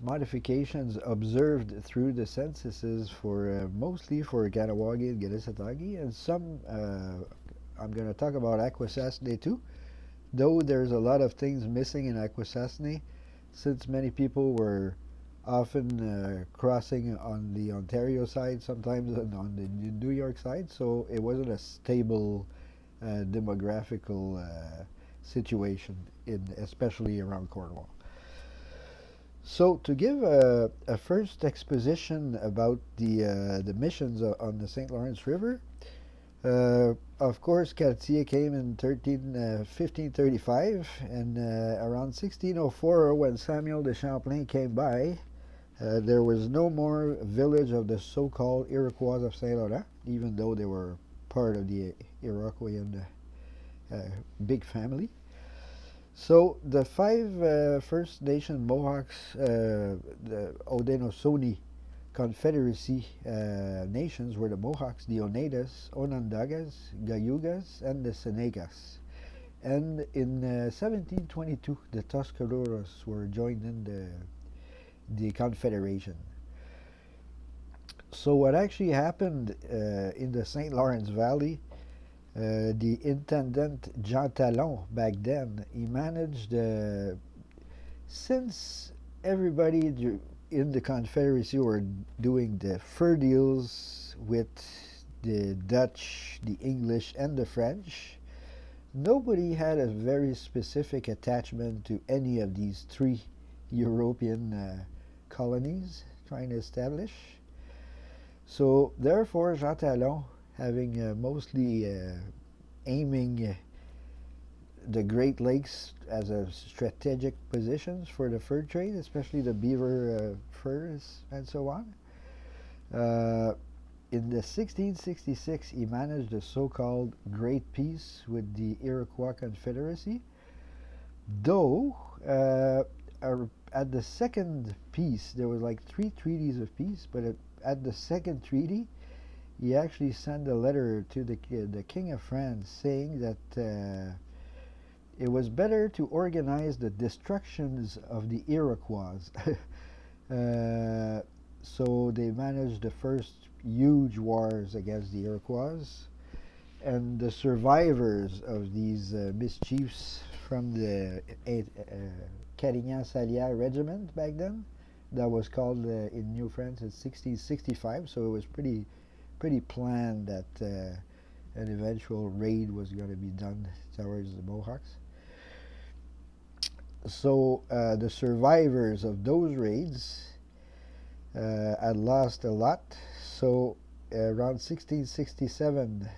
Modifications observed through the censuses for mostly for Kahnawake and Kanehsatake, and some I'm going to talk about Akwesasne too, though there's a lot of things missing in Akwesasne since many people were often crossing on the Ontario side, sometimes on the New York side, so it wasn't a stable demographical situation, especially around Cornwall. So to give a first exposition about the missions on the St. Lawrence River, of course, Cartier came in 1535, and around 1604, when Samuel de Champlain came by, there was no more village of the so-called Iroquois of Saint Laurent, even though they were part of the Iroquoian big family. So the five First Nation Mohawks, the Haudenosaunee Confederacy nations were the Mohawks, the Oneidas, Onondagas, Cayugas, and the Senecas. And in 1722, the Tuscaroras were joined in the Confederation. So what actually happened in the St. Lawrence Valley, the intendant Jean Talon back then, he managed, since everybody in the Confederacy were doing the fur deals with the Dutch, the English, and the French, nobody had a very specific attachment to any of these three European colonies trying to establish. So therefore, Jean Talon, having mostly aiming the Great Lakes as a strategic positions for the fur trade, especially the beaver furs and so on. In the 1666, he managed the so-called Great Peace with the Iroquois Confederacy, though at the second peace, there was like 3 treaties of peace, but at the second treaty, he actually sent a letter to the King of France saying that it was better to organize the destructions of the Iroquois. So they managed the first huge wars against the Iroquois, and the survivors of these mischiefs from the Carignan-Salieres regiment back then, that was called in New France in 1665, so it was pretty planned that an eventual raid was going to be done towards the Mohawks. So the survivors of those raids had lost a lot. So around 1667,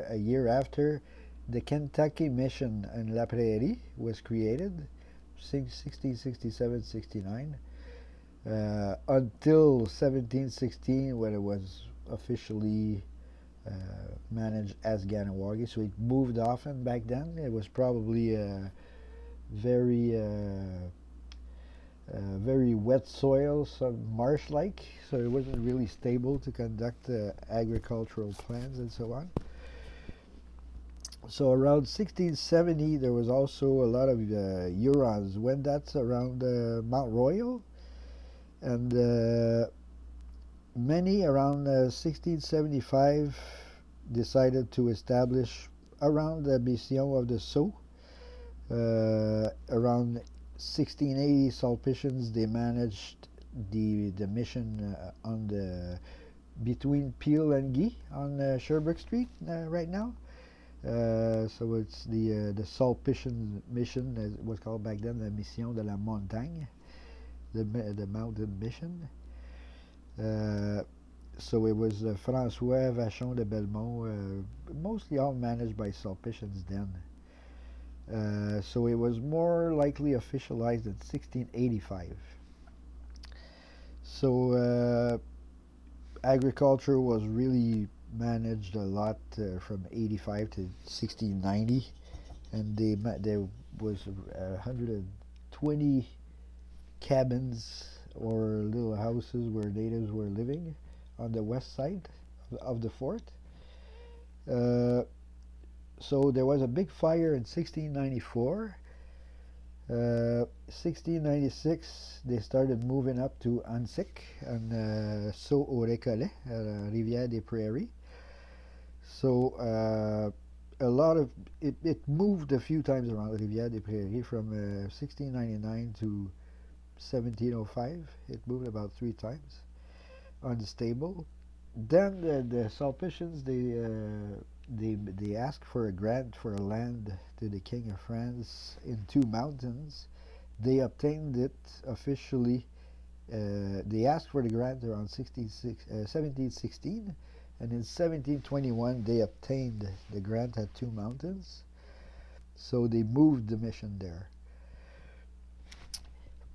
a year after, the Kentucky Mission in La Prairie was created, 1667-69, until 1716, when it was officially managed as Kahnawake. So it moved often back then. It was probably very wet soil, some marsh-like, so it wasn't really stable to conduct agricultural plans and so on. So around 1670, there was also a lot of Hurons, when that's around Mount Royal, and many around 1675 decided to establish around the Mission of the Sault. Around 1680, Sulpicians, they managed the mission on between Peel and Guy on Sherbrooke Street right now. So it's the Sulpician mission, as it was called back then, the Mission de la Montagne, the mountain mission. So it was François Vachon de Belmont, mostly all managed by Sulpicians then. So it was more likely officialized in 1685. So agriculture was really managed a lot from 85 to 1690, and there was 120 cabins or little houses where natives were living on the west side of the fort. So there was a big fire in 1694. 1696, they started moving up to Ansic and Sault-au-Récollet, Rivière-des-Prairies. So a lot of it moved a few times around Rivière-des-Prairies from 1699 to 1705. It moved about 3 times. Unstable. Then the Sulpicians they asked for a grant for a land to the King of France in 2 mountains. They obtained it officially. They asked for the grant around 1716, and in 1721 they obtained the grant at 2 mountains. So they moved the mission there.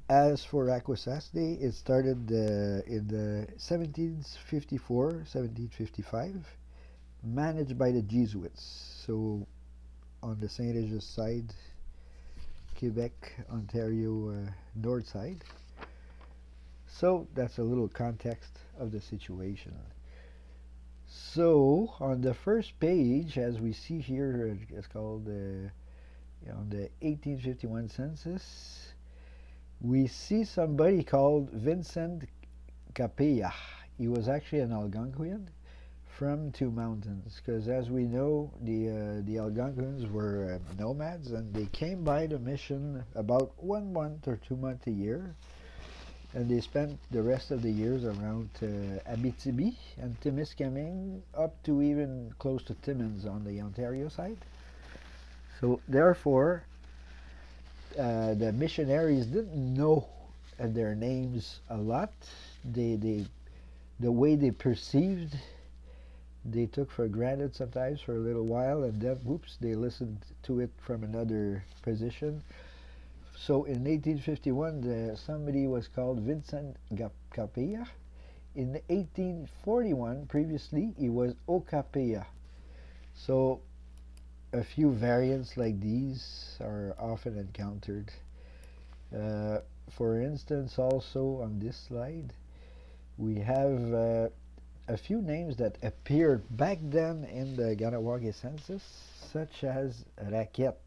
As for Akwesasne, it started in the 1754, 1755, managed by the Jesuits. So on the St. Regis side, Quebec, Ontario, north side. So that's a little context of the situation. So on the first page, as we see here, it's called on the 1851 census, we see somebody called Vincent Capella. He was actually an Algonquian from 2 mountains, because as we know, the Algonquins were nomads, and they came by the mission about 1 month or 2 months a year, and they spent the rest of the years around Abitibi and Témiscamingue, up to even close to Timmins on the Ontario side. So therefore, the missionaries didn't know their names a lot. The way they perceived, they took for granted sometimes for a little while, and then whoops, they listened to it from another position. So in 1851, somebody was called Vincent Capella. In 1841, previously, he was Okapea. So a few variants like these are often encountered. For instance, also on this slide, we have a few names that appeared back then in the Kahnawake census, such as Raquette,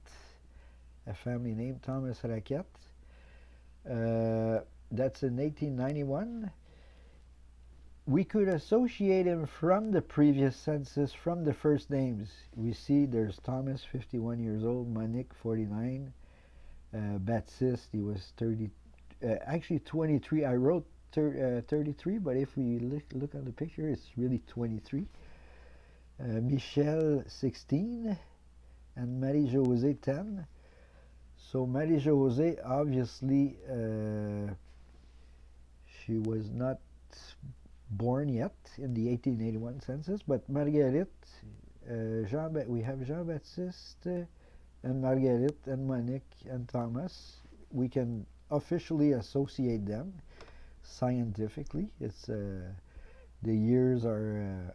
a family name, Thomas Raquette. That's in 1891. We could associate him from the previous census, from the first names. We see there's Thomas, 51 years old, Monique, 49, Baptiste, he was 30, actually 23. I wrote 33, but if we look at the picture, it's really 23. Michel, 16, and Marie-Josée, 10. So Marie-Josée, obviously, she was not born yet in the 1881 census, but Marguerite, we have Jean-Baptiste and Marguerite and Monique and Thomas. We can officially associate them scientifically. It's the years are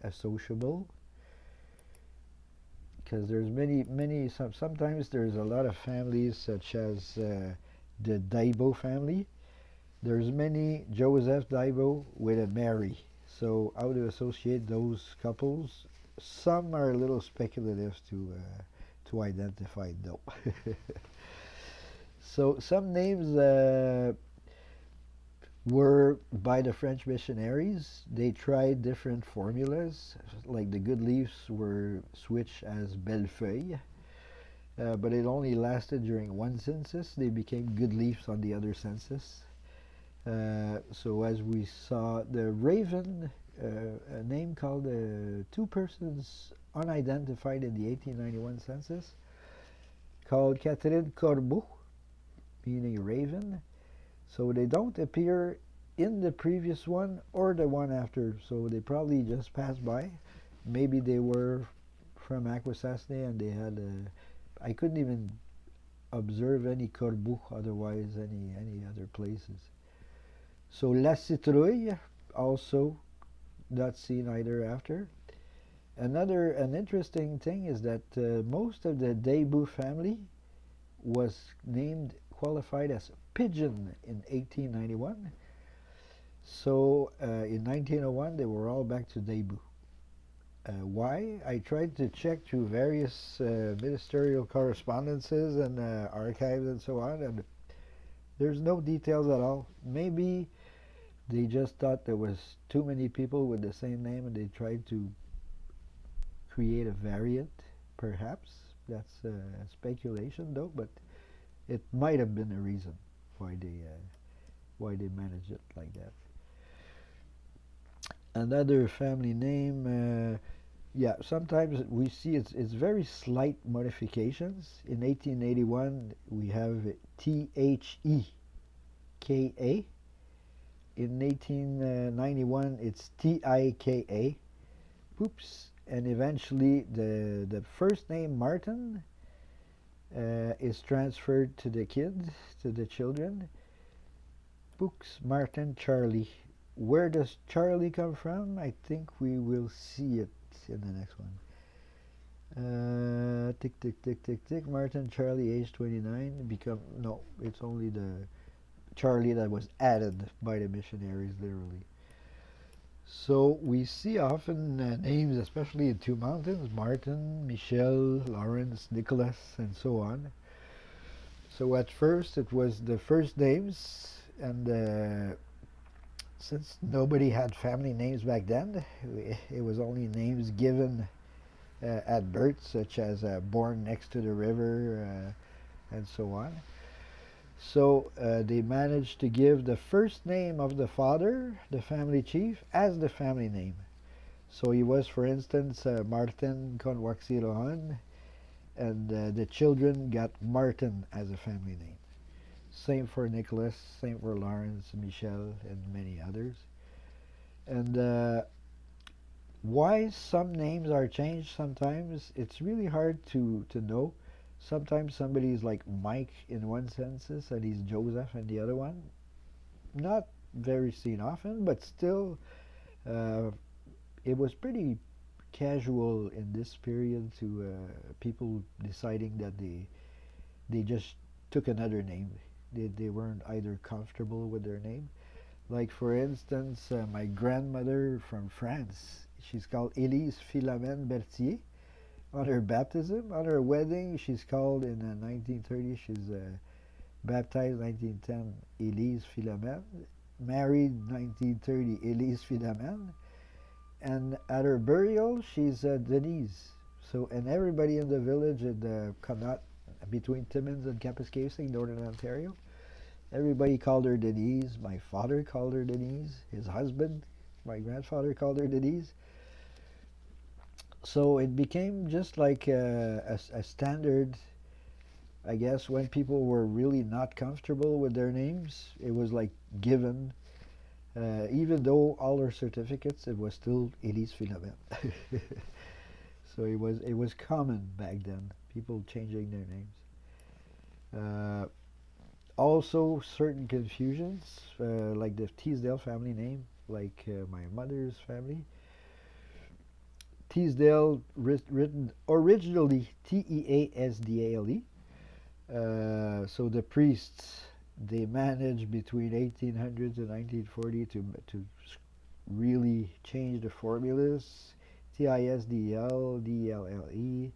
associable, because there's many sometimes there's a lot of families, such as the Daibo family. There's many Joseph Daibo with a Mary. So how to associate those couples? Some are a little speculative to identify, though. So some names were by the French missionaries. They tried different formulas, like the good leaves were switched as Bellefeuille, but it only lasted during one census. They became good leaves on the other census. So as we saw, the Raven, a name called 2 persons unidentified in the 1891 census, called Catherine Corbeau, meaning raven. So they don't appear in the previous one or the one after. So they probably just passed by. Maybe they were from Akwesasne and they had I couldn't even observe any Corbeau, otherwise any other places. So La Citrouille, also not seen either after. An interesting thing is that most of the Daibo family was qualified as Pigeon in 1891. So in 1901 they were all back to Daibo. Why? I tried to check through various ministerial correspondences and archives and so on, and There's no details at all. Maybe they just thought there was too many people with the same name and they tried to create a variant, perhaps. That's speculation, though, but it might have been a reason why they managed it like that. Another family name, yeah, sometimes we see it's very slight modifications. In 1881, we have Theka. In 1891, it's Tika. Oops. And eventually, the first name Martin is transferred to the kids, to the children. Books, Martin, Charlie. Where does Charlie come from? I think we will see it in the next one. Tick, tick, tick, tick, tick. Martin, Charlie, age 29. No, it's only the Charlie that was added by the missionaries, literally. So we see often names, especially in two mountains, Martin, Michel, Lawrence, Nicholas, and so on. So at first it was the first names, and since nobody had family names back then, it was only names given at birth, such as born next to the river and so on. So they managed to give the first name of the father, the family chief, as the family name. So he was, for instance, Martin Kahnawake, and the children got Martin as a family name. Same for Nicholas, same for Lawrence, Michel, and many others. And why some names are changed sometimes, it's really hard to know. Sometimes somebody is like Mike in one census and he's Joseph in the other one. Not very seen often, but still it was pretty casual in this period to people deciding that they just took another name. They weren't either comfortable with their name. Like, for instance, my grandmother from France, she's called Élise Philomène Berthier. On her baptism, on her wedding, she's called in 1930, she's baptized 1910, Élise Philomène. Married 1930, Élise Philomène. And at her burial, she's Denise. So, and everybody in the village in the Connaught, between Timmins and Kapuskasing, Northern Ontario, everybody called her Denise. My father called her Denise. His husband, my grandfather, called her Denise. So it became just like a standard, I guess, when people were really not comfortable with their names. It was like given. Even though all her certificates, it was still Élise Philomène. So it was common back then, people changing their names. Also, certain confusions, like the Thisdale family name, like my mother's family. Thisdale, written originally Teasdale. So the priests, they managed between 1800 to 1940 to really change the formulas. Tisdel, Dlle,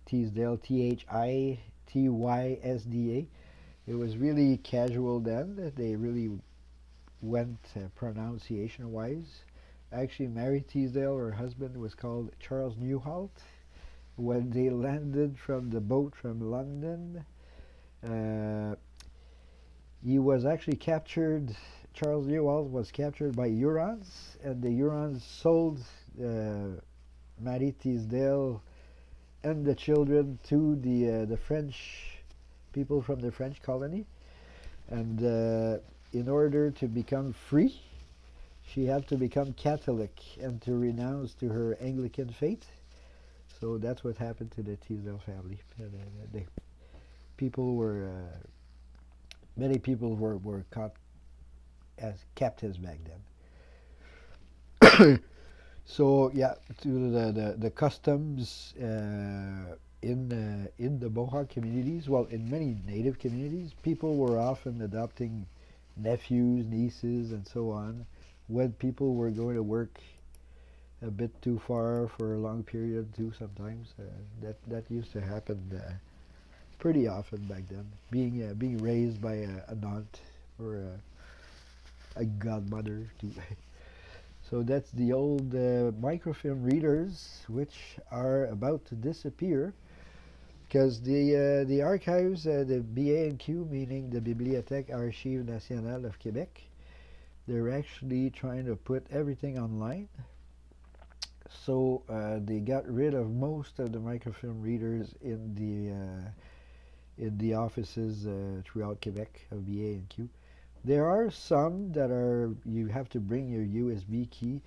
Thisdale, Thitysda. It was really casual then. They really went pronunciation-wise. Actually, Mary Thisdale, her husband, was called Charles Newhalt. When they landed from the boat from London, he was actually captured. Charles Newhalt was captured by Hurons, and the Hurons sold Mary Thisdale and the children to the French people from the French colony. And in order to become free, she had to become Catholic and to renounce to her Anglican faith. So that's what happened to the Thisdale family. People were many people were caught as captives back then. So yeah, to the customs in the Mohawk communities, well, in many Native communities, people were often adopting nephews, nieces, and so on when people were going to work a bit too far for a long period too. Sometimes that used to happen pretty often back then, being raised by an aunt or a godmother too. So that's the old microfilm readers, which are about to disappear because the archives, the BA&Q, meaning the Bibliothèque Archives Nationales of Québec, they're actually trying to put everything online. So they got rid of most of the microfilm readers in the offices throughout Quebec of BA&Q. There are some that are you have to bring your USB key.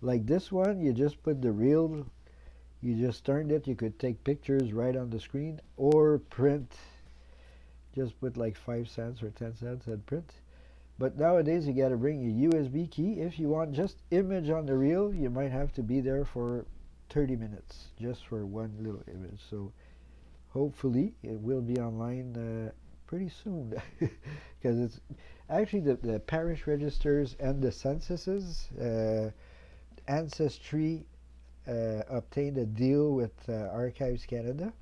Like this one, you just put the reel, you just turned it, you could take pictures right on the screen or print. Just put like 5 cents or 10 cents and print. But nowadays you got to bring your USB key. If you want just image on the reel, you might have to be there for 30 minutes just for one little image. So hopefully it will be online pretty soon because it's actually the parish registers and the censuses. Ancestry obtained a deal with Archives Canada,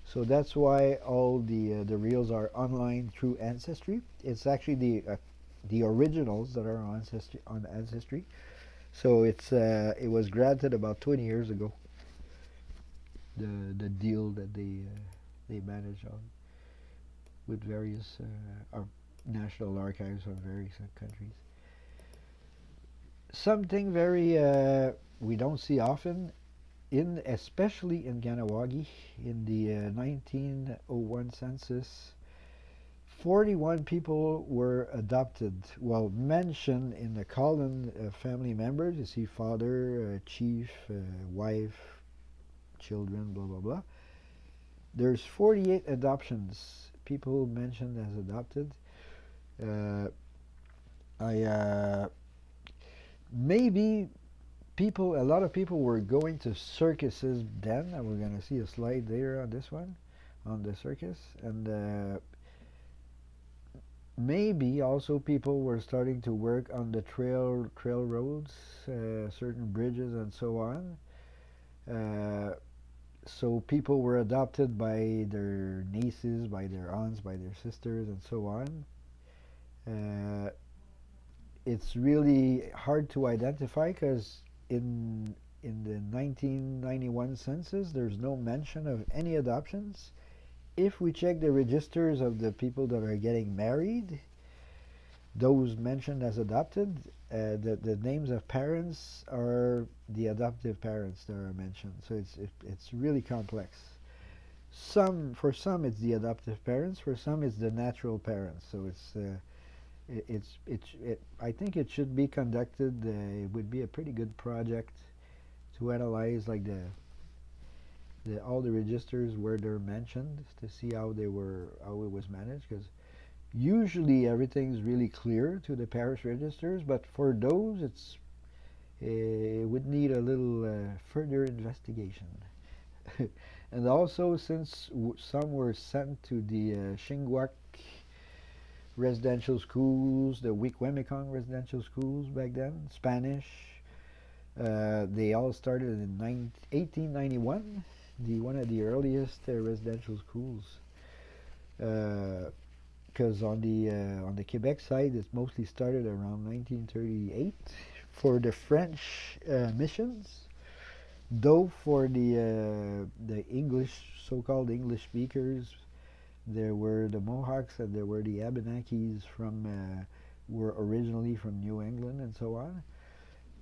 so that's why all the reels are online through Ancestry. It's actually the originals that are on Ancestry. So it was granted about 20 years ago. The deal that they manage on with various national archives of various countries. Something very we don't see often, especially in Kahnawake, in the 1901 census, 41 people were adopted. Well, mentioned in the column family members. You see father, chief, wife, children, blah blah blah. There's 48 adoptions. People mentioned as adopted. Maybe a lot of people were going to circuses then, and we're going to see a slide there on this one, on the circus, and maybe also people were starting to work on the trail roads, certain bridges and so on. So people were adopted by their nieces, by their aunts, by their sisters, and so on. It's really hard to identify because in the 1991 census, there's no mention of any adoptions. If we check the registers of the people that are getting married, those mentioned as adopted, the names of parents are the adoptive parents that are mentioned. So it's really complex. For some it's the adoptive parents, for some it's the natural parents. So I think it should be conducted. It would be a pretty good project to analyze like all the registers where they're mentioned to see how it was managed, because usually everything's really clear to the parish registers, but for those it would need a little further investigation. And also, since some were sent to the Shingwak residential schools, the Wikwemikong residential schools back then, Spanish, they all started in 1891, one of the earliest residential schools. Because on the Quebec side, it's mostly started around 1938 for the French missions. Though for the English, so-called English speakers, there were the Mohawks and there were the Abenakis were originally from New England and so on.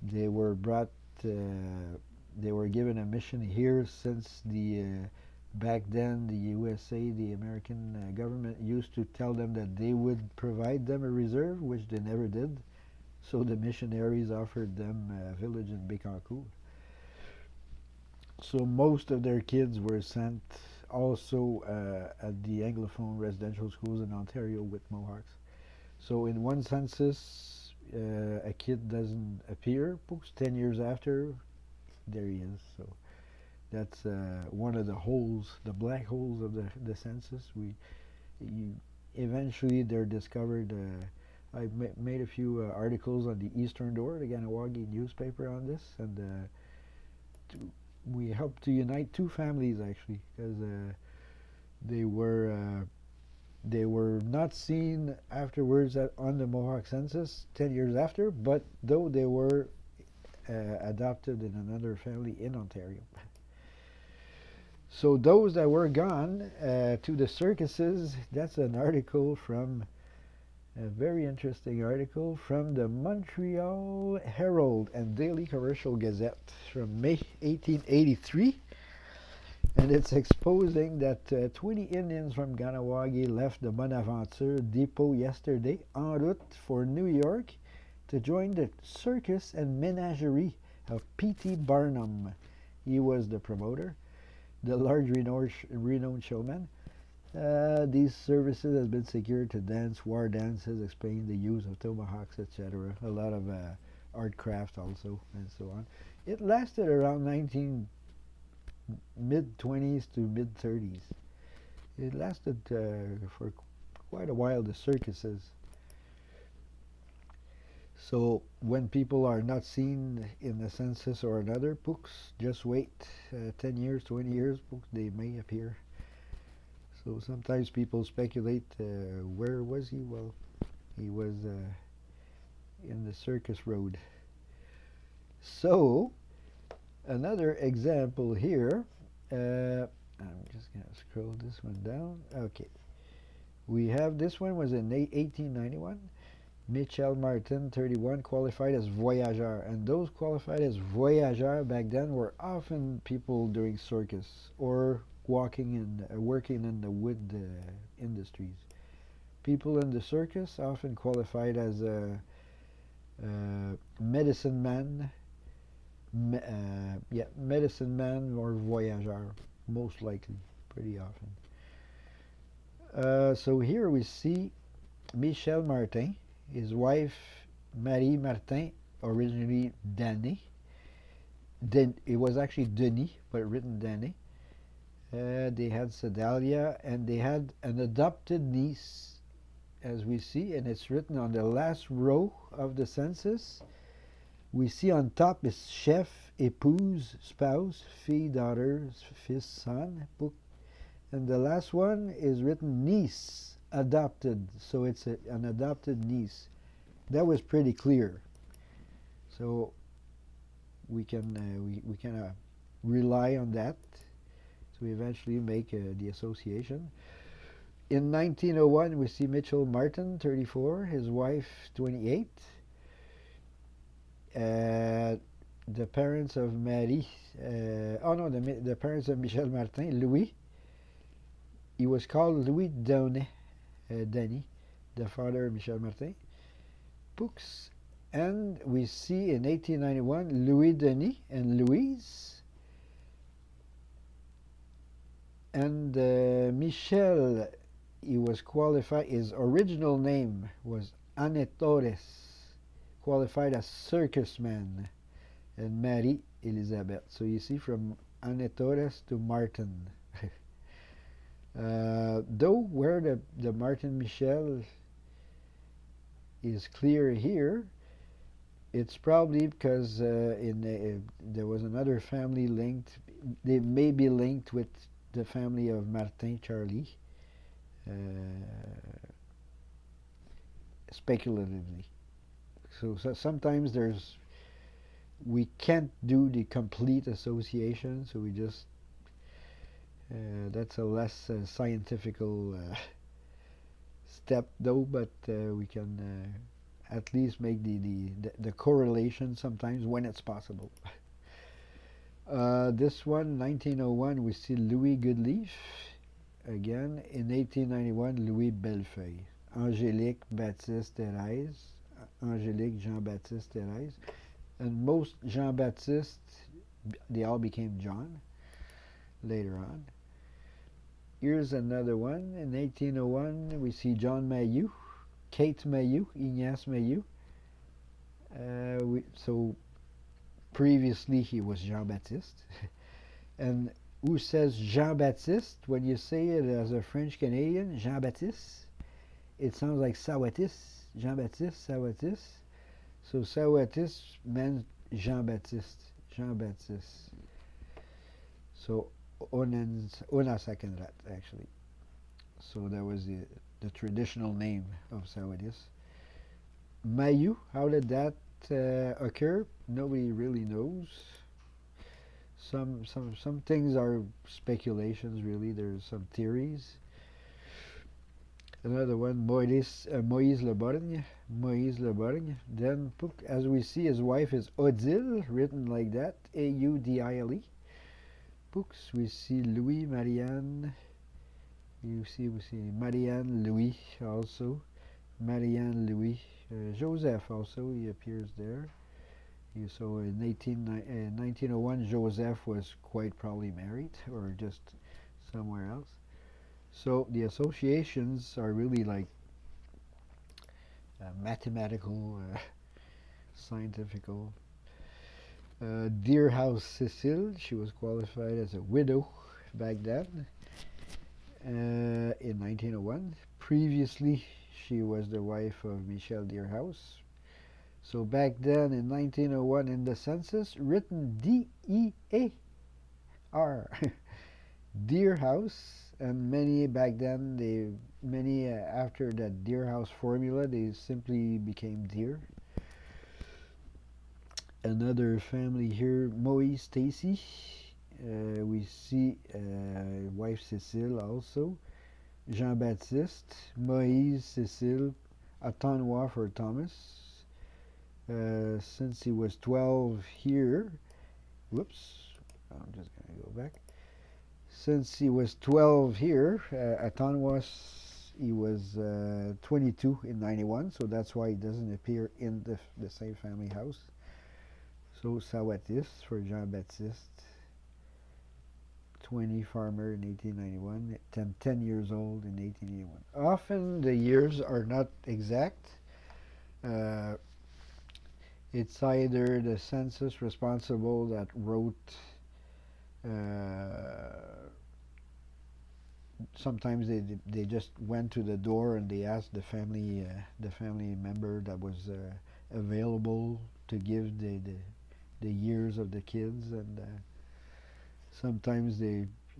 They were brought. They were given a mission here since back then the USA, the American government, used to tell them that they would provide them a reserve, which they never did. So the missionaries offered them a village in Bécancour. So most of their kids were sent also at the Anglophone residential schools in Ontario with Mohawks. So in one census, a kid doesn't appear. 10 years after, there he is. So that's one of the holes, the black holes of the census. Eventually they're discovered. I made a few articles on the Eastern Door, the Kahnawake newspaper, on this, and we helped to unite two families actually, because They were not seen afterwards on the Mohawk census 10 years after, but though they were adopted in another family in Ontario. So those that were gone to the circuses, that's an article from a very interesting article from the Montreal Herald and Daily Commercial Gazette from May 1883. And it's exposing that 20 Indians from Kahnawake left the Bonaventure depot yesterday en route for New York to join the circus and menagerie of P.T. Barnum. He was the promoter, the large renowned showman. These services have been secured to dance war dances, explain the use of tomahawks, etc. A lot of art craft also, and so on. It lasted around mid-20s to mid-30s. It lasted for quite a while, the circuses. So when people are not seen in the census or another, books, just wait 10 years, 20 years, books, they may appear. So sometimes people speculate, where was he? Well, he was in the circus road. So another example here, I'm just going to scroll this one down. Okay. We have, this one was in 1891. Michel Martin, 31, qualified as Voyageur. And those qualified as Voyageur back then were often people doing circus or working in the wood industries. People in the circus often qualified as medicine man, medicine man or voyageur, most likely, pretty often. So here we see Michel Martin, his wife Marie Martin, originally Dany. It was actually Denis, but written Dany. They had Sedalia, and they had an adopted niece, as we see, and it's written on the last row of the census. We see on top is chef, épouse, spouse, fille, daughter, fils, son, and the last one is written niece, adopted, so it's an adopted niece. That was pretty clear. So we can we kind of rely on that. So we eventually make the association. In 1901, we see Mitchell Martin, 34, his wife, 28. The parents of Marie, the parents of Michel Martin, Louis. He was called Louis Dany, the father of Michel Martin. Books. And we see in 1891 Louis Denis and Louise. And Michel, he was qualified, his original name was Anetores, qualified as circus man, and Marie Elizabeth. So you see from Anetores to Martin. Though where the Martin Michel is clear here, it's probably because there was another family linked. They may be linked with the family of Martin Charlie, speculatively. So sometimes we can't do the complete association, so we just that's a less scientifical step though, but we can at least make the correlation sometimes when it's possible. This one, 1901, we see Louis Goodleaf. Again, in 1891, Louis Bellefeuille. Angélique Baptiste Thérèse. Angélique Jean-Baptiste Thérèse. And most Jean-Baptiste, they all became John later on. Here's another one. In 1801, we see John Mayeux, Kate Mayeux, Ignace Mayeux. So previously he was Jean-Baptiste. And who says Jean-Baptiste? When you say it as a French Canadian, Jean-Baptiste, it sounds like Sawatis, Jean-Baptiste, Sawatis. So Sawatis meant Jean-Baptiste, Jean-Baptiste. So Onasakenrat, actually. So that was the traditional name of Sawedis. Mayu, how did that occur? Nobody really knows. Some things are speculations. Really, there's some theories. Another one, Moïse Le Borgne. Moïse Le Borgne. Then, as we see, his wife is Odile, written like that, Audile. Books, we see Louis, Marianne. We see Marianne, Louis also. Marianne, Louis. Joseph also, he appears there. So in 1901, Joseph was quite probably married or just somewhere else. So the associations are really like mathematical, scientifical. Dear House Cecile, she was qualified as a widow back then in 1901. Previously, she was the wife of Michel Deerhouse. So back then in 1901 in the census, written D-E-A-R, Deerhouse, and many back then, after that Deerhouse formula, they simply became Deer. Another family here, Moïse Stacy. We see wife Cécile also. JeanBaptiste, Moïse, Cécile, Atonwa for Thomas. Since he was 12 here, whoops, I'm just going to go back. Since he was 12 here, Atonwa, he was 22 in 91, so that's why he doesn't appear in the same family house. So Sawatis for Jean-Baptiste, 20 farmer in 1891, 10 years old in 1881. Often the years are not exact. It's either the census responsible that wrote, sometimes they just went to the door and they asked the family member that was available to give the years of the kids, and sometimes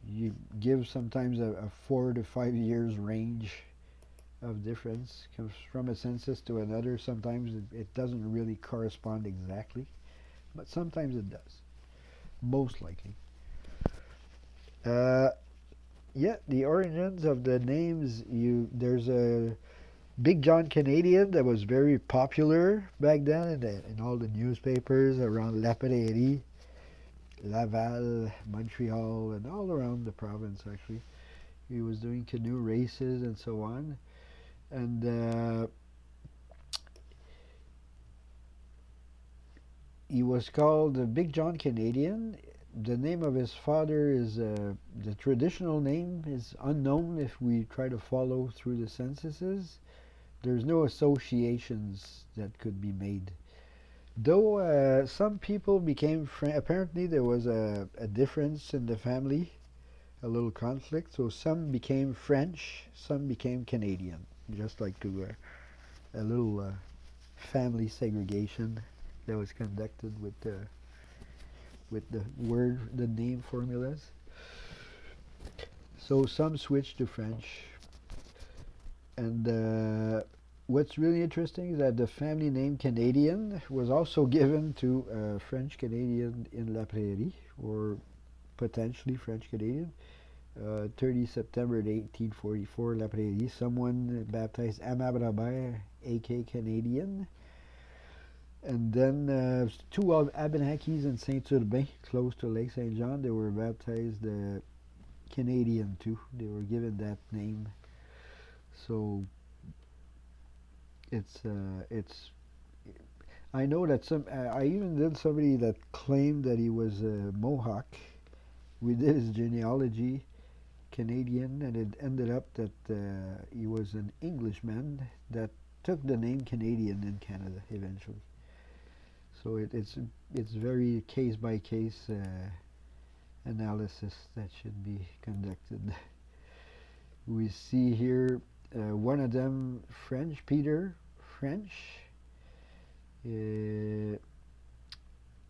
you give a 4 to 5 years range of difference. Comes from a census to another. Sometimes it doesn't really correspond exactly, but sometimes it does. Most likely. Yeah, the origins of the names. There's a Big John Canadian that was very popular back then in all the newspapers around La Prairie, Laval, Montreal, and all around the province actually. He was doing canoe races and so on. And he was called the Big John Canadian. The name of his father is, the traditional name is unknown if we try to follow through the censuses. There's no associations that could be made. Though some people became apparently there was a difference in the family, a little conflict. So some became French, some became Canadian. Just like a little family segregation that was conducted with the name formulas. So some switched to French. And what's really interesting is that the family name Canadian was also given to a French Canadian in La Prairie, or potentially French Canadian. 30 September 1844, La Prairie. Someone baptized Amab Robert, A.K. Canadian. And then two of Abenakis in Saint-Urbain, close to Lake Saint John, they were baptized Canadian too. They were given that name. So it's I know that I even did somebody that claimed that he was a Mohawk. We did his genealogy, Canadian, and it ended up that he was an Englishman that took the name Canadian in Canada eventually. So it's very case by case analysis that should be conducted. We see here one of them French, Peter French, in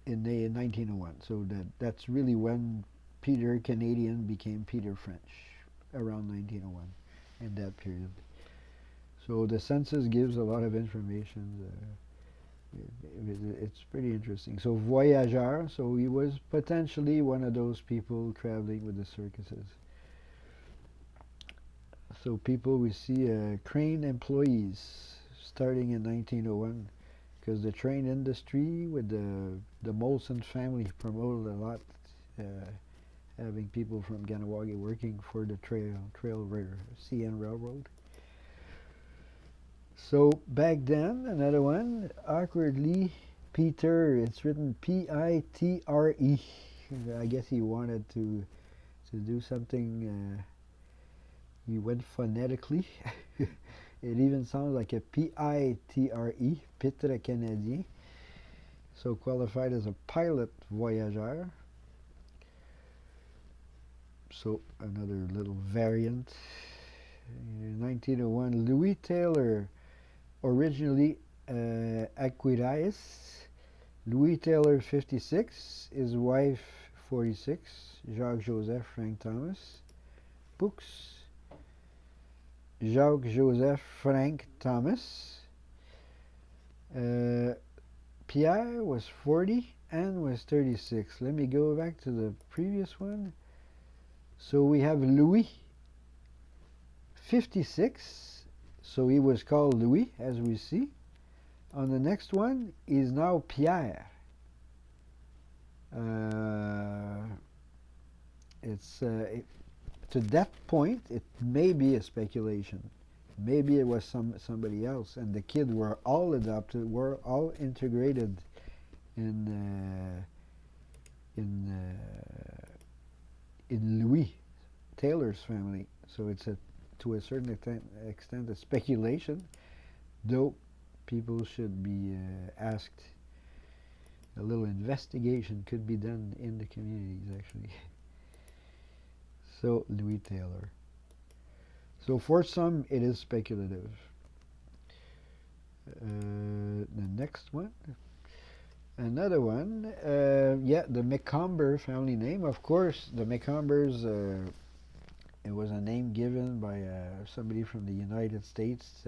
1901. So that's really when Peter Canadian became Peter French, around 1901. in that period. So the census gives a lot of information. It's pretty interesting. So Voyageur, so he was potentially one of those people traveling with the circuses. So people, we see crane employees starting in 1901, because the train industry with the Molson family promoted a lot, uh, having people from Kahnawake working for the CN Railroad. So back then, another one, awkwardly, Peter, it's written P-I-T-R-E. I guess he wanted to do something, he went phonetically. It even sounds like a P-I-T-R-E, Pitre Canadien. So qualified as a pilot voyageur. So another little variant. In 1901, Louis Taylor, originally Akwesasne. Louis Taylor, 56. His wife, 46. Jacques Joseph Frank Thomas. Books. Jacques Joseph Frank Thomas. Pierre was 40. Anne was 36. Let me go back to the previous one. So we have Louis, 56. So he was called Louis, as we see. On the next one is now Pierre. To that point, it may be a speculation. Maybe it was somebody else, and the kids were all adopted, were all integrated in Louis Taylor's family. So it's to a certain extent a speculation, though people should be asked. A little investigation could be done in the communities, actually. So Louis Taylor. So for some, it is speculative. The next one. Another one, the Macomber family name. Of course, the Macombers, it was a name given by somebody from the United States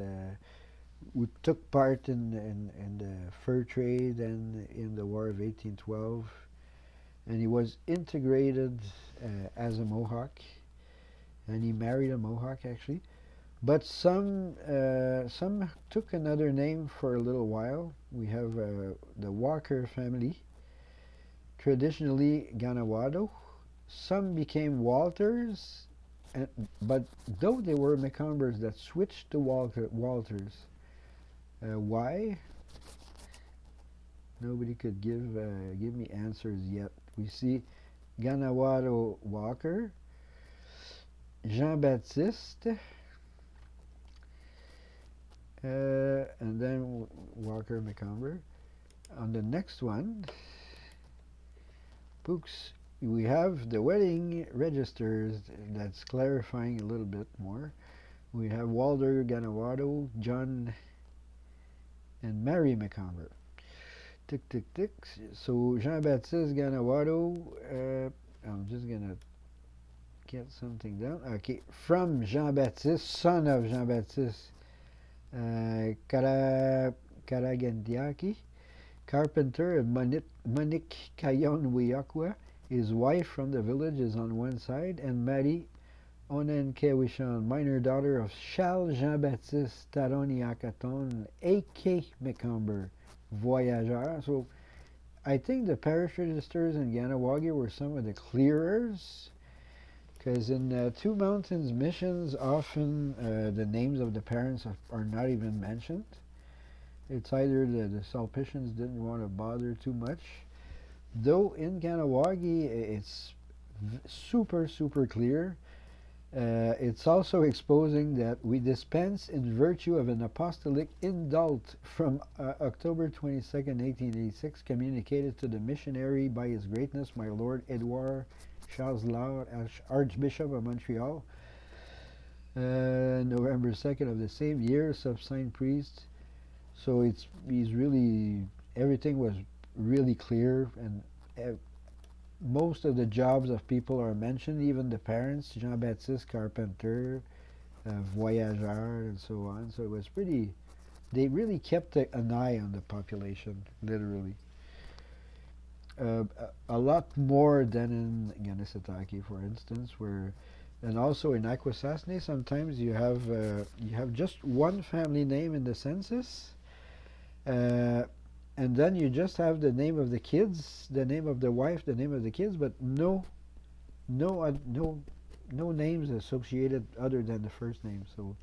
who took part in the fur trade and in the War of 1812. And he was integrated as a Mohawk, and he married a Mohawk, actually. But some took another name for a little while. We have the Walker family, traditionally Ganawado. Some became Walters, but though they were Macombers that switched to Walters. Why? Nobody could give me answers yet. We see Ganawado Walker, JeanBaptiste, and then Walker Macomber. On the next one, books, we have the wedding registers that's clarifying a little bit more. We have Walter Ganawado, John, and Mary Macomber. Tick, tick, tick. So JeanBaptiste Ganawado, I'm just going to get something down. Okay, from JeanBaptiste, son of JeanBaptiste Kanehsatake, carpenter of Monique Kayon, his wife from the village is on one side, and Marie Onenkewishan, minor daughter of Charles Jean-Baptiste Taroniakaton, A.K. Macomber, Voyageur. So I think the parish registers in Kahnawake were some of the clearers, because in Two Mountains missions, often the names of the parents are not even mentioned. It's either the Sulpicians didn't want to bother too much. Though in Kahnawake, it's super, super clear. It's also exposing that we dispense in virtue of an apostolic indult from October 22nd, 1886, communicated to the missionary by His Greatness, my Lord Edouard Charles Laud, Archbishop of Montreal, November 2nd of the same year, subsigned priest. So he's really, everything was really clear, and most of the jobs of people are mentioned, even the parents, Jean-Baptiste Carpenter, Voyageur and so on. So it was pretty. They really kept an eye on the population, literally. A lot more than in Kanehsatake, for instance, where, and also in Akwesasne, sometimes you have just one family name in the census, uh, and then you just have the name of the kids, the name of the wife, the name of the kids, but no names associated other than the first name. So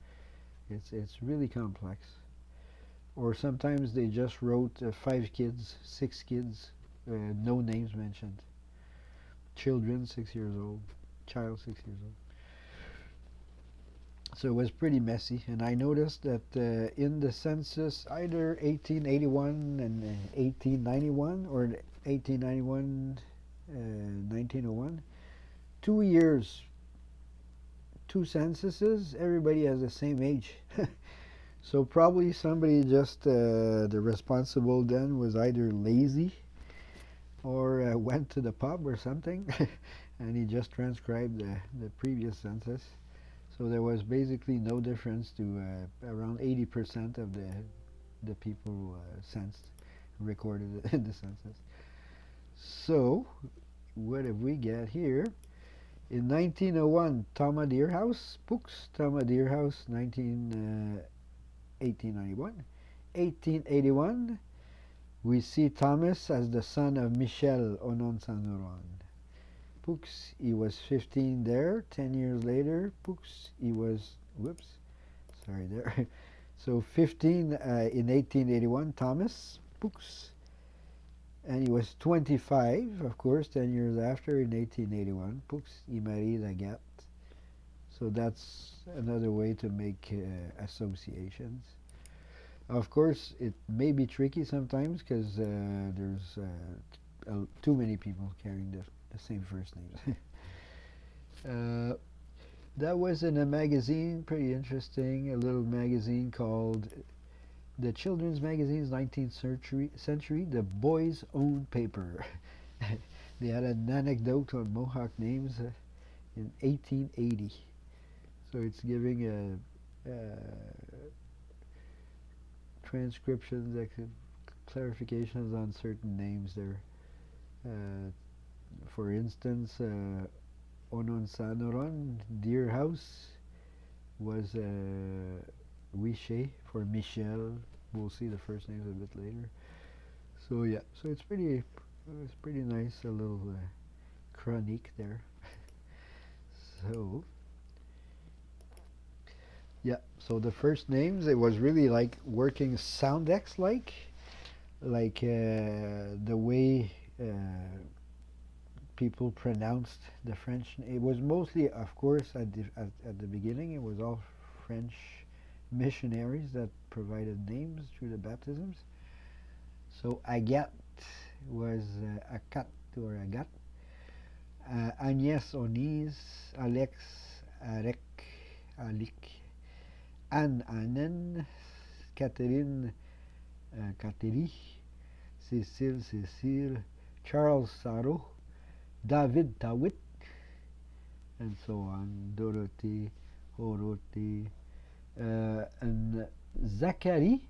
it's really complex. Or sometimes they just wrote 5 kids, 6 kids, no names mentioned. Children 6 years old, child 6 years old. So it was pretty messy, and I noticed that in the census, either 1881 and 1891 or 1891, 1901, 2 years, 2 censuses, everybody has the same age. So probably somebody just, the responsible then was either lazy or went to the pub or something, and he just transcribed the previous census. So there was basically no difference to around 80% of the people censed, recorded in the census. So what have we got here? In 1901, Thomas Deerhouse, books, Thomas Deerhouse, 1891. 1881, we see Thomas as the son of Michel Onon-Sanuron. Pux, he was 15 there. 10 years later, Pux, he was, whoops, sorry there. So 15 in 1881, Thomas Pux, and he was 25, of course, 10 years after in 1881. Pux, he married Agathe. So that's another way to make associations. Of course, it may be tricky sometimes because there's too many people carrying the same first names. That was in a magazine, pretty interesting, a little magazine called the children's magazine's 19th century, the Boys' Own Paper. They had an anecdote on Mohawk names in 1880. So it's giving transcriptions, clarifications on certain names there. For instance, Onon-Sanuron, Deer House, was Wiche for Michel. We'll see the first names a bit later. So yeah, so it's pretty nice, a little chronique there. So yeah, so the first names, it was really like working Soundex like the way people pronounced the French. It was mostly, of course, at the beginning, it was all French missionaries that provided names through the baptisms. So Agathe was Akat or Agathe. Agnès Onise, Alex Arek, Alik, Anne Annen, Catherine Cateri, Cécile, Charles Sarro, David Tawit, and so on, Dorothy, Horothi, and Zachary.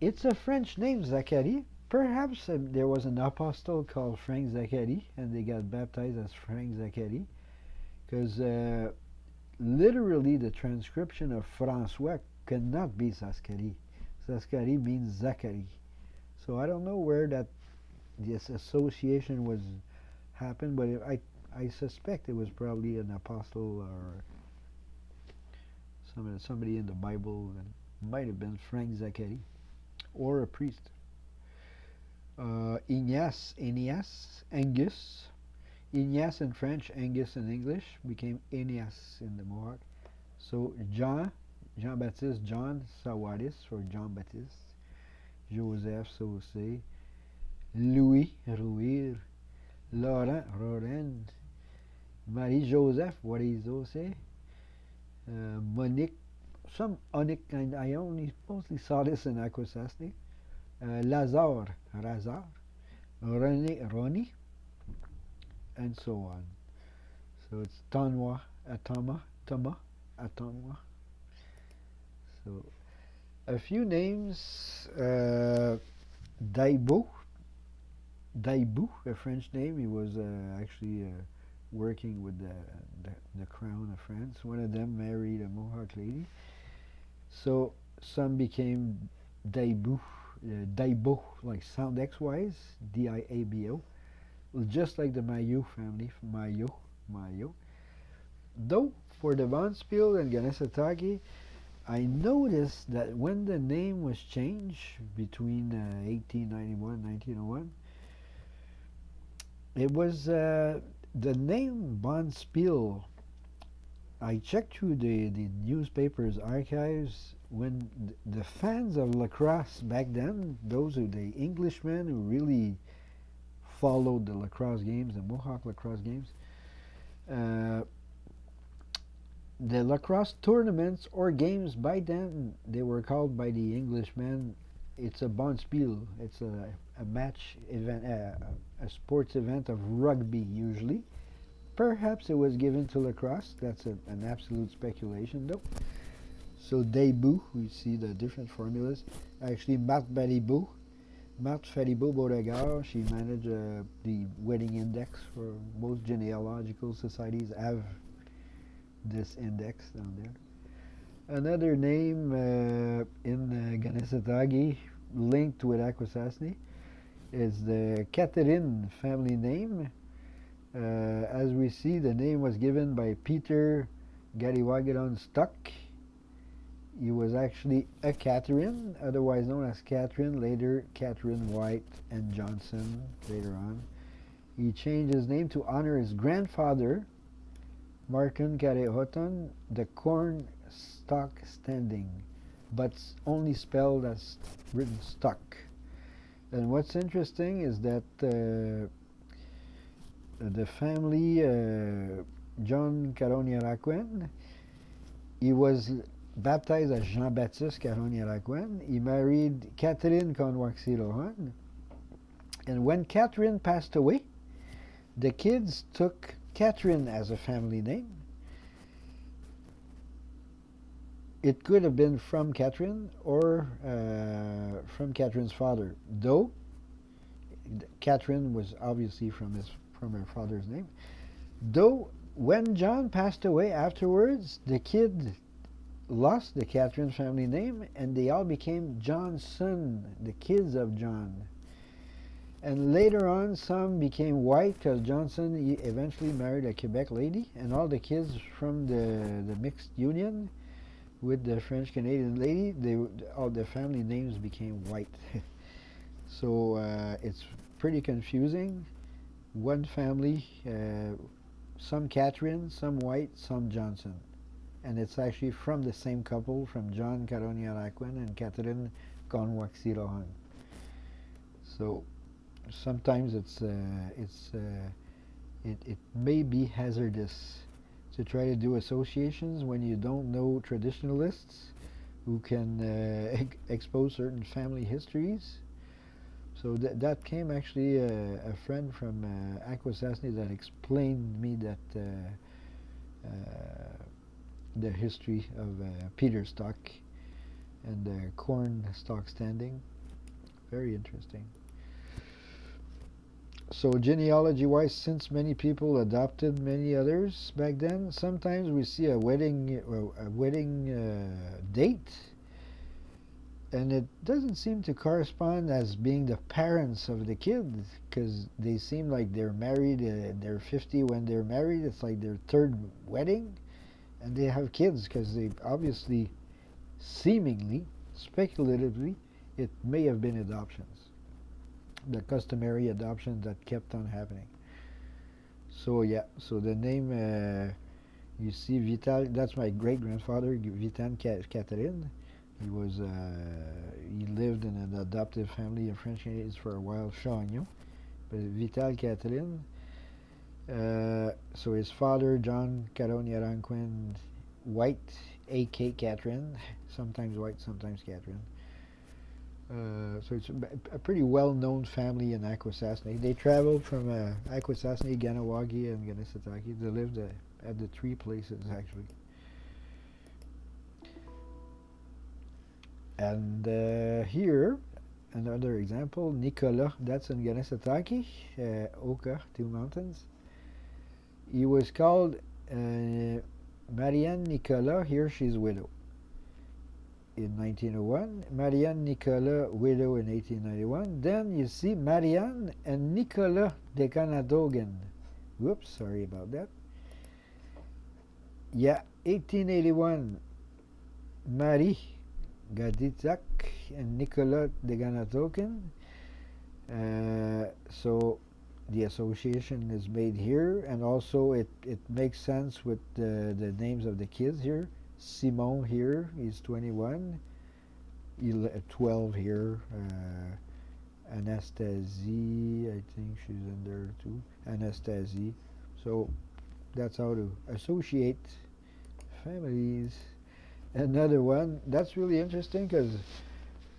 It's a French name, Zachary. Perhaps there was an apostle called Frank Zachary, and they got baptized as Frank Zachary, because literally the transcription of François cannot be Zaskari. Zaskari means Zachary. So I don't know where this association was happened, but I suspect it was probably an apostle or somebody in the Bible, and might have been Frank Zachary or a priest. Ignace, Angus. Ignace in French, Angus in English, became Ignace in the Mohawk. So Jean-Baptiste, John Sawadis for Jean-Baptiste. Joseph Saucé. Louis Rouir. Laurent Roren. Marie-Joseph, what is Saucé? Monique, some Onic, and I only mostly saw this in Akwesasne. Razar, Ronnie, and so on. So it's Toma, Attends-moi. So, a few names. Daibo. Daibu, a French name. He was actually working with the crown of France. One of them married a Mohawk lady. So some became Daibu, Daibo, like sound X-wise, D-I-A-B-O, just like the Mayo family, Mayo. Though for the Bonspiel and Kanehsatake, I noticed that when the name was changed between 1891 1901, it was the name Bonspiel. I checked through the newspaper's archives when the fans of lacrosse back then, those are the Englishmen who really followed the lacrosse games, the Mohawk lacrosse games, uh, the lacrosse tournaments or games by then, they were called by the Englishmen, it's a bonspiel, it's a match event, a sports event of rugby usually. Perhaps it was given to lacrosse, that's an absolute speculation though. So debut, we see the different formulas. Actually, Marthe Faribault Voyageur, she managed the wedding index for most genealogical societies have this index down there. Another name in Kanehsatake linked with Akwesasne is the Catherine family name. As we see, the name was given by Peter Kanehsatake. He was actually a Catherine, otherwise known as Catherine, later Catherine White and Johnson later on. He changed his name to honor his grandfather, Martin Karehoton, the corn stalk standing, but only spelled as written stock. And what's interesting is that the family, John Kanehsatake, he was baptized as JeanBaptiste Kanehsatake. He married Catherine Kahnawake. And when Catherine passed away, the kids took Catherine as a family name. It could have been from Catherine or from Catherine's father, though Catherine was obviously from her father's name. Though when John passed away afterwards, the kid lost the Catherine family name and they all became Johnson, the kids of John. And later on, some became white because Johnson eventually married a Quebec lady, and all the kids from the mixed union with the French Canadian lady, all their family names became white. So it's pretty confusing. One family, some Catherine, some white, some Johnson. And it's actually from the same couple, from John Kanehsatake and Catherine Kahnawake. So sometimes it may be hazardous to try to do associations when you don't know traditionalists who can expose certain family histories. So that came actually a friend from Akwesasne that explained me that the history of Peter stock and the corn stalk standing. Very interesting. So genealogy-wise, since many people adopted many others back then, sometimes we see a wedding date, and it doesn't seem to correspond as being the parents of the kids, because they seem like they're married, they're 50 when they're married, it's like their third wedding, and they have kids, because they obviously, seemingly, speculatively, it may have been adoptions. The customary adoption that kept on happening. So yeah, so the name you see Vital, that's my great grandfather Vital Catherine. He was he lived in an adoptive family of French Canadians for a while, Chagnon, but Vital Catherine. So his father John Kanehsatake White, A.K. Catherine, sometimes White, sometimes Catherine. So it's a pretty well-known family in Akwesasne. They traveled from Akwesasne, Kahnawake, and Kanehsatake. They lived at the three places, actually. And here, another example, Nicolas, that's in Kanehsatake, Oka, two mountains. He was called Marianne Nicolas, here she's widow. In 1901, Marianne Nicolas, widow in 1891. Then you see Marianne and Nicolas de Kanehsatake. Whoops, sorry about that. Yeah, 1881, Marie Gaditak and Nicolas de Kanehsatake. So the association is made here, and also it makes sense with the names of the kids here. Simon here, he's 21, 12 here. Anastasie, I think she's in there too. Anastasie. So that's how to associate families. Another one that's really interesting because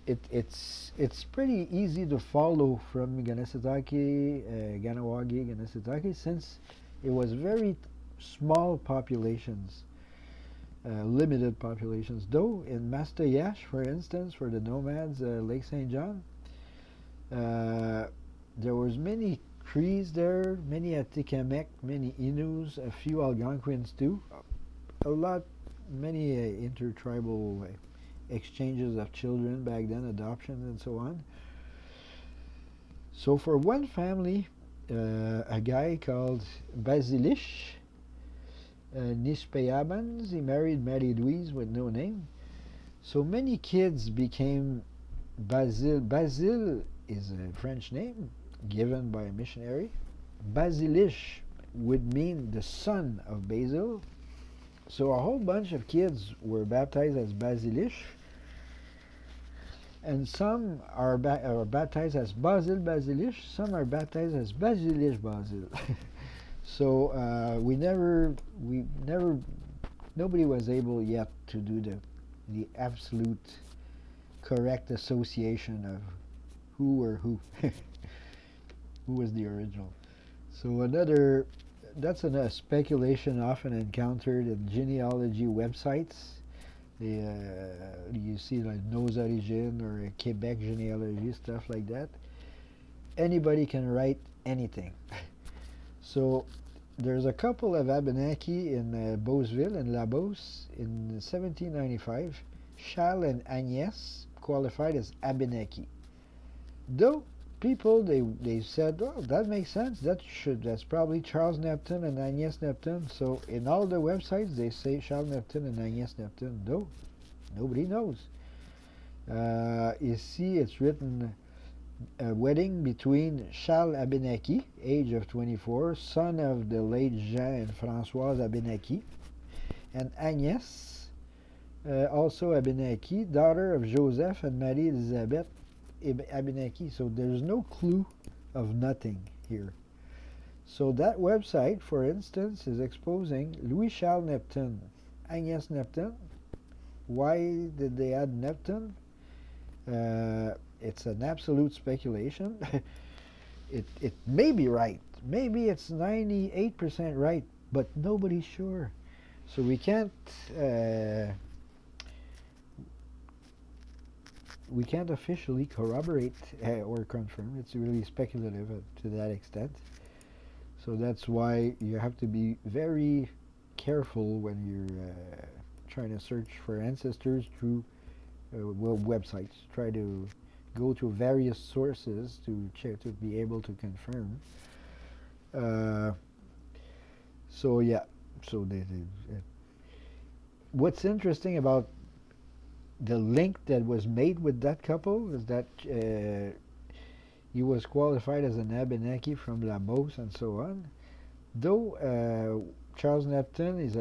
it's pretty easy to follow from Kanehsatake, Kahnawake Kanehsatake, since it was very small populations, limited populations. Though in Mastayash, for instance, for the nomads, Lake St. John, there was many Crees there, many Atikamek, many Inus, a few Algonquins too, a lot, many intertribal exchanges of children back then, adoptions and so on. So for one family, a guy called Basilish Nispeyabans, he married Marie-Louise with no name. So many kids became Basil. Basil is a French name given by a missionary. Basilish would mean the son of Basil. So a whole bunch of kids were baptized as Basilish, and some are baptized as Basil Basilish, some are baptized as Basilish Basil. So nobody was able yet to do the absolute correct association of who or who who was the original. So that's a speculation often encountered in genealogy websites. You see like Nos Origines or Quebec Genealogy, stuff like that. Anybody can write anything. So there's a couple of Abenaki in Beauceville and La Beauce in 1795. Charles and Agnès qualified as Abenaki. Though people they said, oh, that makes sense. That's probably Charles Neptune and Agnès Neptune. So in all the websites they say Charles Neptune and Agnès Neptune. Though nobody knows. Ici it's written a wedding between Charles Abenaki, age of 24, son of the late Jean and Françoise Abenaki, and Agnès, also Abenaki, daughter of Joseph and Marie Elizabeth Abenaki. So there's no clue of nothing here. So that website, for instance, is exposing Louis Charles Neptune, Agnès Neptune. Why did they add Neptune? It's an absolute speculation. It may be right. Maybe it's 98% right, but nobody's sure. So we can't officially corroborate or confirm. It's really speculative to that extent. So that's why you have to be very careful when you're trying to search for ancestors through websites. Try to go to various sources to check, to be able to confirm. So yeah, so what's interesting about the link that was made with that couple is that he was qualified as an Abenaki from La Beauce and so on. Though Charles Neptune is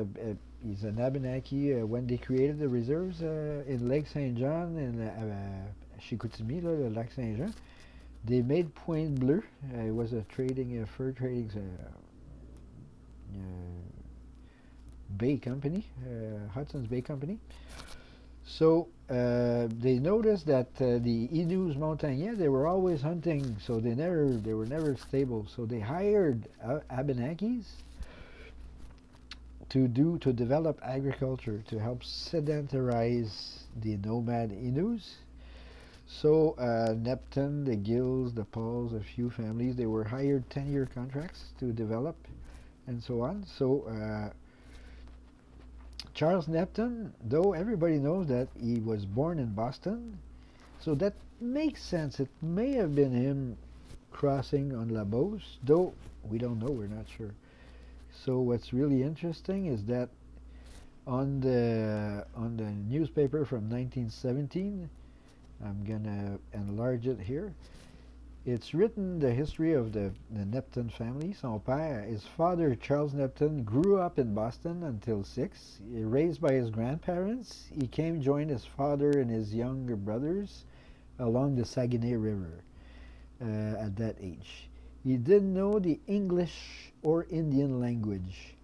he's an Abenaki when they created the reserves in Lake St. John and Chicoutimi, the Lac St. Jean. They made Pointe Bleue. It was a fur trading Bay Company, Hudson's Bay Company. So they noticed that the Inus Montagnais, they were always hunting, so they were never stable. So they hired Abenakis to develop agriculture, to help sedentarize the nomad Inus. So Neptune, the Gills, the Pauls, a few families, they were hired 10-year contracts to develop and so on. So Charles Neptune, though everybody knows that he was born in Boston, so that makes sense. It may have been him crossing on La Beauce, though we don't know, we're not sure. So what's really interesting is that on the newspaper from 1917, I'm gonna enlarge it here. It's written the history of the Neptune family. Son père, his father Charles Neptune, grew up in Boston until 6. Raised by his grandparents, he came join his father and his younger brothers along the Saguenay River at that age. He didn't know the English or Indian language.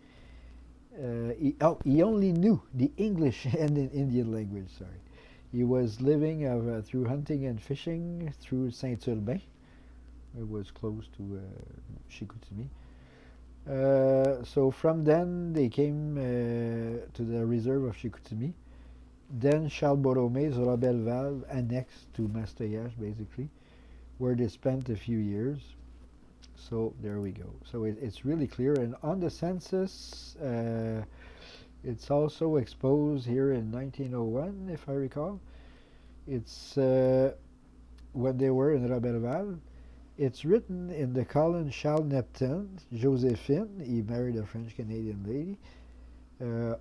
He only knew the English and the Indian language, sorry. He was living through hunting and fishing through Saint-Urbain. It was close to Chicoutimi. So from then they came to the reserve of Chicoutimi. Then Charles Borromée's Robel-Valve annexed to Mastoyache, basically, where they spent a few years. So there we go. So it's really clear. And on the census, it's also exposed here in 1901, if I recall. It's when they were in Robel-Valve. It's written in the column Charles Neptune, Joséphine. He married a French-Canadian lady.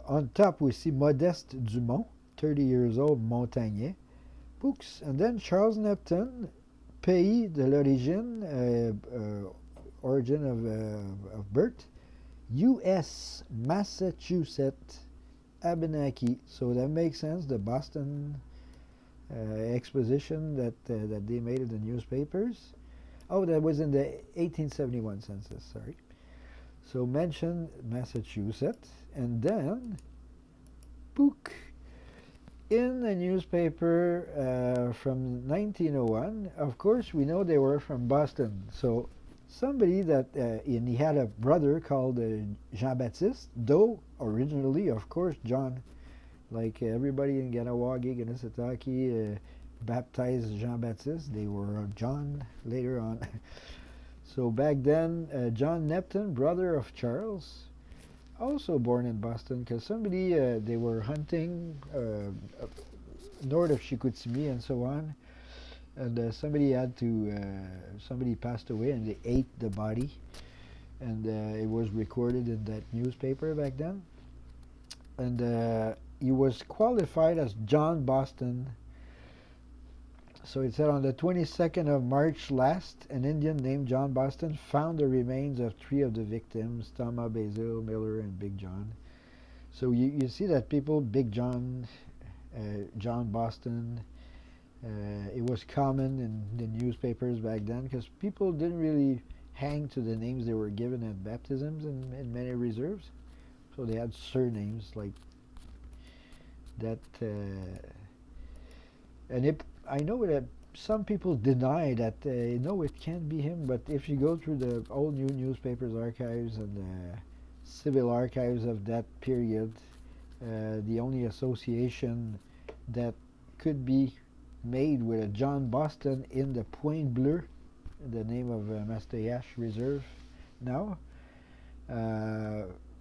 On top, we see Modeste Dumont, 30 years old, Montagnais. Books. And then Charles Neptune, pays de l'origine, origin of birth, U.S., Massachusetts, Abenaki. So that makes sense. The Boston exposition that they made in the newspapers. Oh, that was in the 1871 census, sorry. So mention Massachusetts, and then book in the newspaper from 1901. Of course, we know they were from Boston. So somebody that, and he had a brother called JeanBaptiste, though originally, of course, John, like everybody in Kahnawake Kanehsatake, baptized JeanBaptiste. They were John later on. So back then, John Neptune, brother of Charles, also born in Boston, because somebody, they were hunting north of Chicoutimi and so on, and somebody passed away and they ate the body, and it was recorded in that newspaper back then, and he was qualified as John Boston. So it said on the 22nd of March last, an Indian named John Boston found the remains of 3 of the victims, Thomas, Basil, Miller, and Big John. So you see that people, Big John, John Boston, it was common in the newspapers back then because people didn't really hang to the names they were given at baptisms in many reserves. So they had surnames like that. And I know that some people deny that, no, it can't be him, but if you go through the old newspapers archives and civil archives of that period, the only association that could be made with a John Boston in the Point Bleu, the name of Mastoyache Reserve now,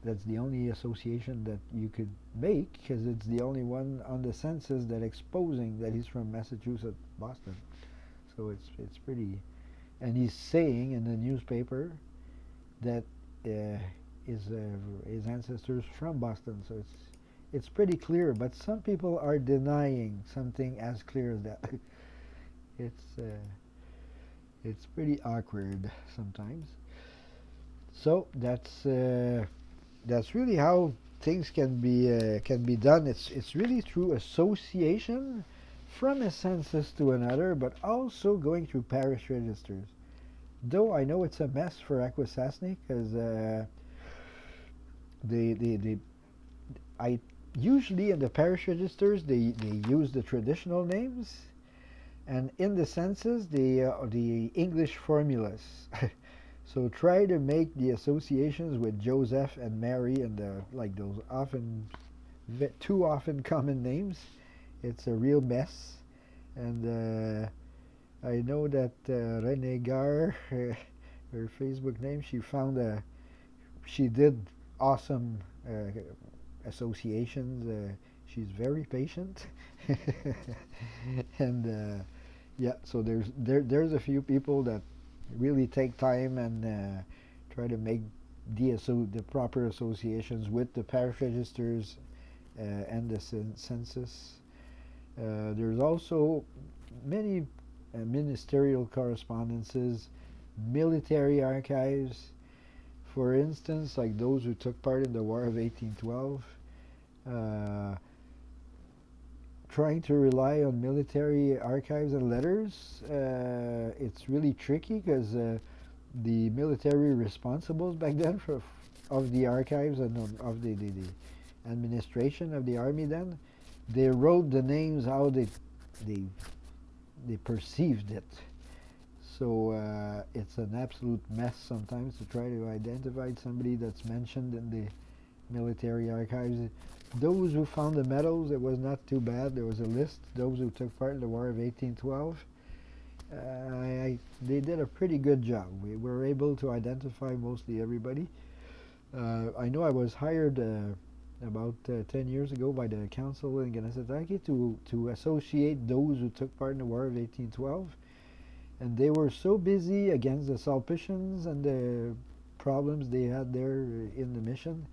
that's the only association that you could make, because it's the only one on the census that exposing that he's from Massachusetts, Boston. So it's pretty, and he's saying in the newspaper that his ancestors from Boston. So it's pretty clear, but some people are denying something as clear as that. It's pretty awkward sometimes. So that's really how things can be done. It's really through association from a census to another, but also going through parish registers. Though I know it's a mess for Akwesasne because I usually in the parish registers they use the traditional names, and in the census the English formulas. So try to make the associations with Joseph and Mary and like those too often common names. It's a real mess. And I know that Renee Gar, her Facebook name, she did awesome associations. She's very patient, and yeah. So there's a few people that really take time and try to make the proper associations with the parish registers and the census. There's also many ministerial correspondences, military archives, for instance, like those who took part in the War of 1812. Trying to rely on military archives and letters, it's really tricky because the military responsibles back then of the archives and of the administration of the army then, they wrote the names how they perceived it. So it's an absolute mess sometimes to try to identify somebody that's mentioned in the military archives. Those who found the medals, it was not too bad. There was a list. Those who took part in the War of 1812, they did a pretty good job. We were able to identify mostly everybody. I know I was hired about 10 years ago by the council in Kanehsatake to associate those who took part in the War of 1812. And they were so busy against the Sulpicians and the problems they had there in the mission.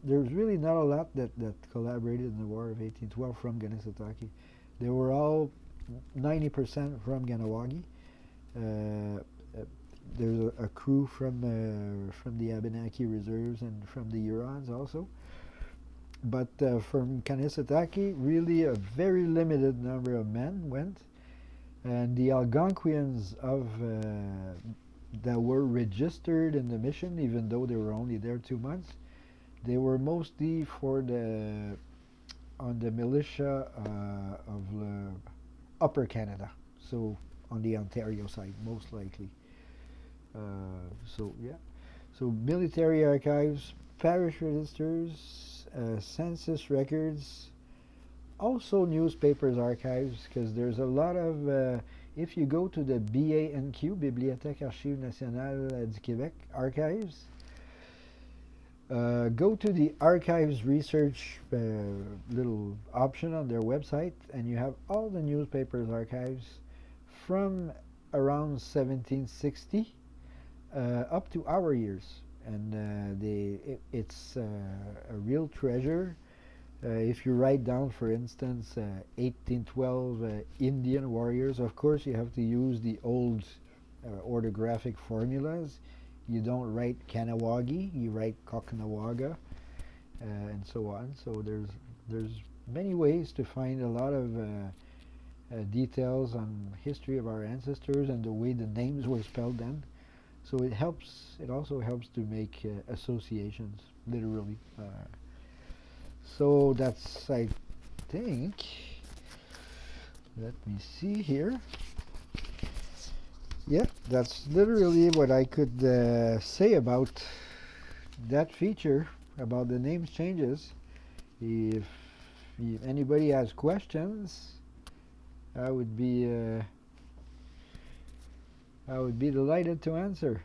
There's really not a lot that collaborated in the War of 1812 from Kanehsatake. They were all 90% from Kahnawake. There's a crew from the Abenaki reserves and from the Hurons also. But from Kanehsatake, really a very limited number of men went. And the Algonquians that were registered in the mission, even though they were only there 2 months, they were mostly on the militia of Upper Canada, so on the Ontario side, most likely. So yeah, so military archives, parish registers, census records, also newspapers archives, because there's a lot of, if you go to the BANQ, Bibliothèque Archives Nationales du Québec archives, go to the archives research little option on their website, and you have all the newspapers archives from around 1760 up to our years. And it's a real treasure. If you write down, for instance, 1812 Indian warriors, of course you have to use the old orthographic formulas. You don't write Kahnawake, you write Koknawaga, and so on. So there's many ways to find a lot of details on history of our ancestors and the way the names were spelled then. So it helps. It also helps to make associations, literally. So that's, I think, let me see here. Yeah, that's literally what I could say about that feature, about the names changes. If anybody has questions, I would be delighted to answer.